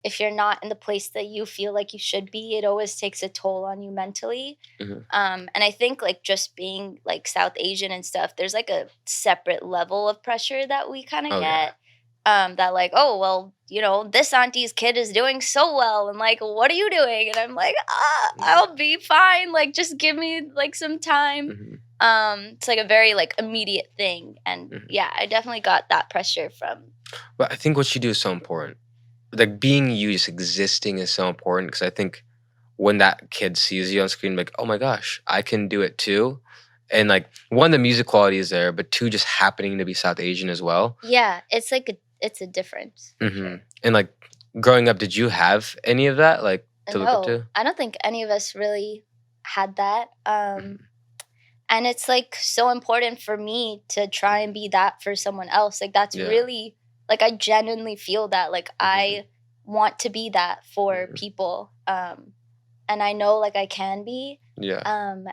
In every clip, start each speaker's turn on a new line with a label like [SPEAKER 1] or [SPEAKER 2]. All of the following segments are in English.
[SPEAKER 1] if you're not in the place that you feel like you should be, it always takes a toll on you mentally.
[SPEAKER 2] Mhm.
[SPEAKER 1] And I think like just being like South Asian and stuff, there's like a separate level of pressure that we kind of
[SPEAKER 2] Oh, yeah.
[SPEAKER 1] get. That like, oh well, this auntie's kid is doing so well, and like, what are you doing? And I'm like,
[SPEAKER 2] Yeah.
[SPEAKER 1] I'll be fine. Like, just give me like some time.
[SPEAKER 2] Mhm.
[SPEAKER 1] It's like a very like immediate thing, and
[SPEAKER 2] Mhm.
[SPEAKER 1] yeah, I definitely got that pressure from.
[SPEAKER 2] But I think what you do is so important. Like, being you, just existing is so important because I think when that kid sees you on screen, like, "Oh my gosh, I can do it too." And, like, 1, the music quality is there, but 2, just happening to be South Asian as well.
[SPEAKER 1] Yeah, it's like it's a difference for
[SPEAKER 2] Mhm.
[SPEAKER 1] sure.
[SPEAKER 2] And, like, growing up, did you have any of that, like, to
[SPEAKER 1] And
[SPEAKER 2] look up
[SPEAKER 1] no,
[SPEAKER 2] to?
[SPEAKER 1] I don't think any of us really had that.
[SPEAKER 2] Mhm.
[SPEAKER 1] And it's like so important for me to try and be that for someone else. Like that's
[SPEAKER 2] Yeah.
[SPEAKER 1] really like I genuinely feel that. Like
[SPEAKER 2] Mhm.
[SPEAKER 1] I want to be that for
[SPEAKER 2] Mhm.
[SPEAKER 1] people. And I know like I can be.
[SPEAKER 2] Yeah.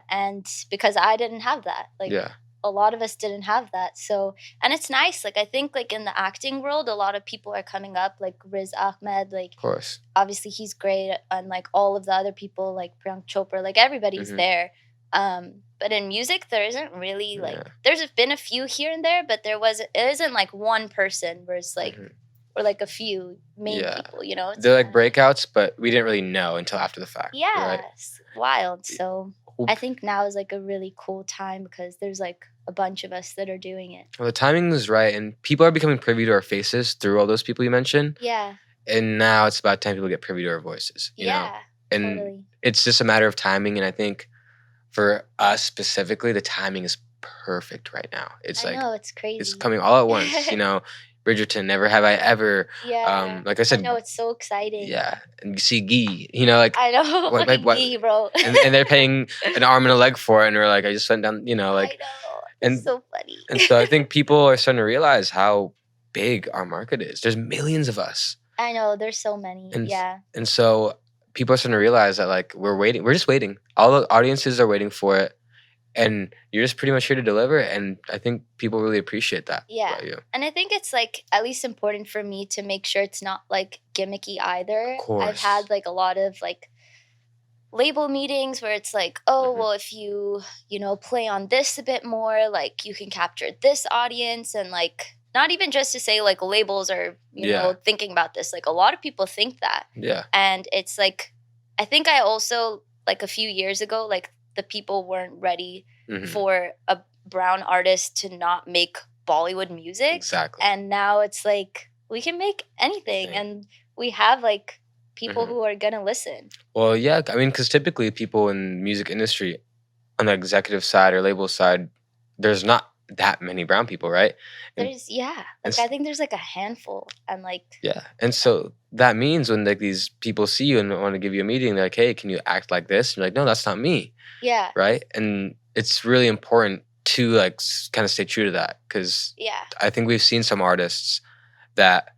[SPEAKER 1] And because I didn't have that. Like
[SPEAKER 2] Yeah.
[SPEAKER 1] a lot of us didn't have that. So and it's nice. Like I think like in the acting world, a lot of people are coming up, like Riz Ahmed, like
[SPEAKER 2] Of course.
[SPEAKER 1] obviously he's great, and like all of the other people like Priyank Chopra, like everybody's
[SPEAKER 2] Mhm.
[SPEAKER 1] there. But in music there isn't really like
[SPEAKER 2] Yeah.
[SPEAKER 1] there's been a few here and there, but it isn't like one person where it's like
[SPEAKER 2] Mhm.
[SPEAKER 1] or like a few main
[SPEAKER 2] Yeah.
[SPEAKER 1] people, it's
[SPEAKER 2] They're like
[SPEAKER 1] kinda like
[SPEAKER 2] breakouts, but we didn't really know until after the fact, right?
[SPEAKER 1] yeah, it's wild. So
[SPEAKER 2] Well,
[SPEAKER 1] I think now is like a really cool time because there's like a bunch of us that are doing it.
[SPEAKER 2] the timing is right, and people are becoming privy to our faces through all those people you mentioned.
[SPEAKER 1] Yeah.
[SPEAKER 2] And now it's about time people get privy to our voices, you know?
[SPEAKER 1] Yeah.
[SPEAKER 2] And
[SPEAKER 1] Totally.
[SPEAKER 2] it's just a matter of timing. And I think for us specifically, the timing is perfect right now. It's
[SPEAKER 1] I
[SPEAKER 2] like,
[SPEAKER 1] know, it's
[SPEAKER 2] it's
[SPEAKER 1] crazy.
[SPEAKER 2] coming all at once, you know? Bridgerton, Never Have I Ever.
[SPEAKER 1] Yeah.
[SPEAKER 2] Like I
[SPEAKER 1] I
[SPEAKER 2] said,
[SPEAKER 1] know, it's so exciting.
[SPEAKER 2] yeah. And you see Gee, you know, like,
[SPEAKER 1] I know, fucking
[SPEAKER 2] what,
[SPEAKER 1] gee, bro.
[SPEAKER 2] and they're paying an arm and a leg for it. And we're like, I just went down, you know,
[SPEAKER 1] I
[SPEAKER 2] like,
[SPEAKER 1] know. It's
[SPEAKER 2] and,
[SPEAKER 1] so funny.
[SPEAKER 2] and so I think people are starting to realize how big our market is. There's millions of us.
[SPEAKER 1] I know, there's so many.
[SPEAKER 2] And
[SPEAKER 1] Yeah.
[SPEAKER 2] and so people are starting to realize that like we're waiting. We're just waiting. All the audiences are waiting for it, and you're just pretty much here to deliver. And I think people really appreciate that
[SPEAKER 1] Yeah.
[SPEAKER 2] about you.
[SPEAKER 1] And I think it's like at least important for me to make sure it's not like gimmicky either.
[SPEAKER 2] Of
[SPEAKER 1] I've
[SPEAKER 2] course.
[SPEAKER 1] had like a lot of like label meetings where it's like, oh,
[SPEAKER 2] Mhm.
[SPEAKER 1] well, if play on this a bit more, like you can capture this audience. And like, not even just to say like labels are,
[SPEAKER 2] Yeah.
[SPEAKER 1] thinking about this. Like a lot of people think that.
[SPEAKER 2] Yeah.
[SPEAKER 1] And it's like, I think I also, like a few years ago, like the people weren't ready
[SPEAKER 2] Mhm.
[SPEAKER 1] for a brown artist to not make Bollywood music.
[SPEAKER 2] Exactly.
[SPEAKER 1] And now it's like, we can make anything.
[SPEAKER 2] Anything.
[SPEAKER 1] And we have like people
[SPEAKER 2] Mhm.
[SPEAKER 1] who are going to listen.
[SPEAKER 2] Well, yeah. I mean, because typically people in music industry on the executive side or label side, there's not that many brown people, right? And
[SPEAKER 1] There's yeah,
[SPEAKER 2] and
[SPEAKER 1] like I think there's like a handful, and like
[SPEAKER 2] yeah, and so that means when like these people see you and want to give you a meeting, they're like, "Hey, can you act like this?" And you're like, "No, that's not me,"
[SPEAKER 1] yeah,
[SPEAKER 2] right? And it's really important to like kind of stay true to that because
[SPEAKER 1] yeah,
[SPEAKER 2] I think we've seen some artists that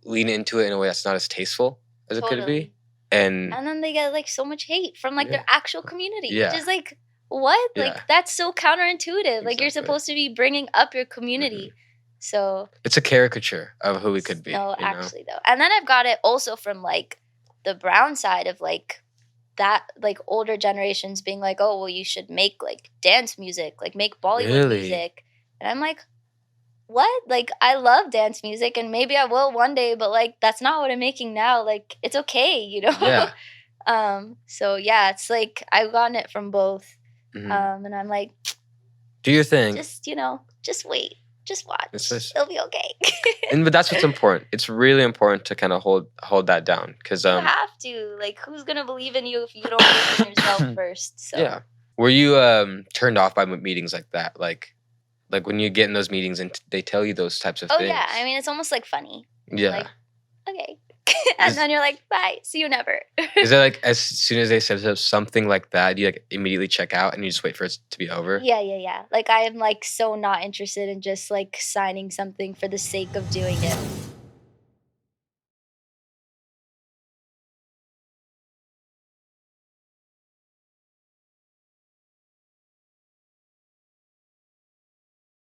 [SPEAKER 2] lean into it in a way that's not as tasteful as it could be,
[SPEAKER 1] totally.
[SPEAKER 2] and
[SPEAKER 1] And then they get like so much hate from like
[SPEAKER 2] yeah,
[SPEAKER 1] their actual community, which
[SPEAKER 2] yeah,
[SPEAKER 1] is like what?
[SPEAKER 2] yeah,
[SPEAKER 1] Like that's so counterintuitive. Like you're
[SPEAKER 2] exactly.
[SPEAKER 1] supposed to be bringing up your
[SPEAKER 2] Mhm.
[SPEAKER 1] community. So
[SPEAKER 2] It's a caricature of who we could be,
[SPEAKER 1] no,
[SPEAKER 2] you know?
[SPEAKER 1] actually though. And then I've got it also from like the brown side of like that like older generations being like, "Oh, well you should make like dance music, like make Bollywood
[SPEAKER 2] Really?
[SPEAKER 1] music." And I'm like, "What? Like I love dance music and maybe I will one day, but like that's not what I'm making now. Like it's okay, you know?"
[SPEAKER 2] Yeah.
[SPEAKER 1] So yeah, it's like I've gotten it from both.
[SPEAKER 2] Mhm.
[SPEAKER 1] And I'm like,
[SPEAKER 2] Do your thing.
[SPEAKER 1] just, just wait. Just
[SPEAKER 2] It's
[SPEAKER 1] watch.
[SPEAKER 2] just
[SPEAKER 1] It'll be okay.
[SPEAKER 2] but that's what's important. It's really important to kind of hold that down because
[SPEAKER 1] You have to. Like, who's gonna believe in you if you don't believe in yourself first? So
[SPEAKER 2] yeah. Were you turned off by meetings like that? Like when you get in those meetings and they tell you those types of
[SPEAKER 1] oh
[SPEAKER 2] things.
[SPEAKER 1] yeah. I mean it's almost like funny. You're
[SPEAKER 2] Yeah.
[SPEAKER 1] like, okay. And
[SPEAKER 2] Is,
[SPEAKER 1] then you're like, bye, see you never.
[SPEAKER 2] is it like as soon as they said something like that, you like immediately check out and you just wait for it to be over?
[SPEAKER 1] Yeah. Like I am like so not interested in just like signing something for the sake of doing it.